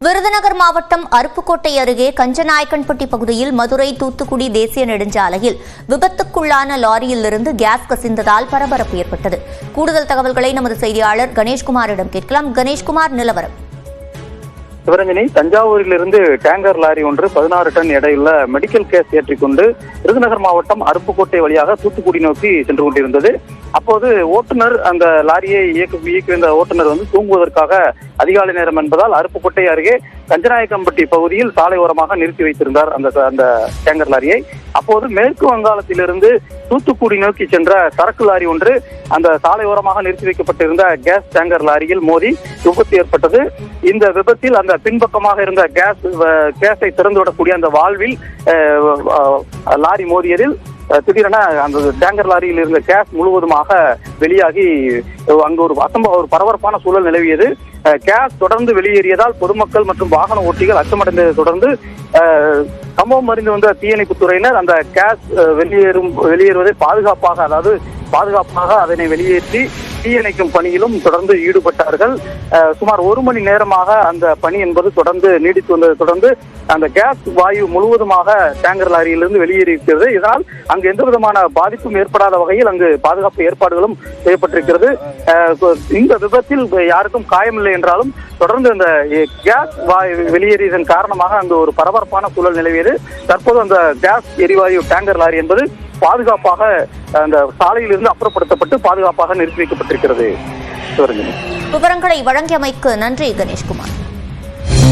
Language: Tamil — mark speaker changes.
Speaker 1: விருதுநகர் மாவட்டம் அருப்புக்கோட்டை அருகே கஞ்சநாயக்கன்பட்டி பகுதியில் மதுரை தூத்துக்குடி தேசிய நெடுஞ்சாலையில் விபத்துக்குள்ளான லாரியிலிருந்து கேஸ் கசிந்ததால் பரபரப்பு ஏற்பட்டது. கூடுதல் தகவல்களை நமது செய்தியாளர் கணேஷ்குமாரிடம் கேட்கலாம். கணேஷ்குமார், நிலவரம்.
Speaker 2: சிவரஞ்சனி, தஞ்சாவூரிலிருந்து டேங்கர் லாரி ஒன்று 16 டன் எடையுள்ள மெடிக்கல் கேஸ் ஏற்றிக்கொண்டு விருதுநகர் மாவட்டம் அருப்புக்கோட்டை வழியாக தூத்துக்குடி நோக்கி சென்று கொண்டிருந்தது. அப்போது ஓட்டுநர் அந்த லாரியை இயக்கியிருந்த ஓட்டுநர் தூங்குவதற்காக அதிகாலை நேரம் என்பதால் அருப்புக்கோட்டை அருகே கஞ்சநாயக்கம்பட்டி பகுதியில் சாலை ஓரமாக நிறுத்தி வைத்திருந்தார் அந்த டேங்கர் லாரியை. அப்போது மேற்கு வங்காளத்திலிருந்து தூத்துக்குடி நோக்கி சென்ற சரக்கு லாரி ஒன்று அந்த சாலை ஓரமாக நிறுத்தி வைக்கப்பட்டிருந்த கேஸ் டேங்கர் லாரியில் மோதி விபத்து ஏற்பட்டது. இந்த விபத்தில் அந்த பின்பக்கமாக இருந்த கேஸை திறந்துவிடக்கூடிய அந்த வால்வில் லாரி மோதியதில் திடீரென அந்த டேங்கர் லாரியில் இருந்த கேஸ் முழுவதுமாக வெளியாகி அங்கு ஒரு பரபரப்பான சூழல் நிலவியது. கேஸ் தொடர்ந்து வெளியேறியதால் பொதுமக்கள் மற்றும் வாகன ஓட்டிகள் அச்சமடைந்ததை தொடர்ந்து சம்பவம் அறிந்து வந்த தீயணைப்பு துறையினர் அந்த கேஸ் வெளியேறுவதை பாதுகாப்பாக அதனை வெளியேற்றி தீயணைக்கும் பணியிலும் தொடர்ந்து ஈடுபட்டார்கள். சுமார் 1 மணி நேரமாக அந்த பணி என்பது தொடர்ந்து நீடித்து வந்ததை தொடர்ந்து அந்த கேஸ் வாயு முழுவதுமாக டேங்கர் லாரியிலிருந்து வெளியேறியிருக்கிறது. இதனால் அங்கு எந்த விதமான பாதிப்பும் ஏற்படாத வகையில் அங்கு பாதுகாப்பு ஏற்பாடுகளும் செய்யப்பட்டிருக்கிறது. இந்த விபத்தில் யாருக்கும் காயமில்லை என்றாலும் தொடர்ந்து அந்த கேஸ் வெளியேறியதன் காரணமாக அங்கு ஒரு பரபரப்பான சூழல் நிலவியது. தற்போது அந்த கேஸ் எரிவாயு டேங்கர் லாரி என்பது பாதுகாப்பாக அந்த சாலையிலிருந்து அப்புறப்படுத்தப்பட்டு பாதுகாப்பாக நிறுத்தி வைக்கப்பட்டிருக்கிறது.
Speaker 1: விவரங்களை வழங்கியமைக்கு நன்றி கணேஷ்குமார்.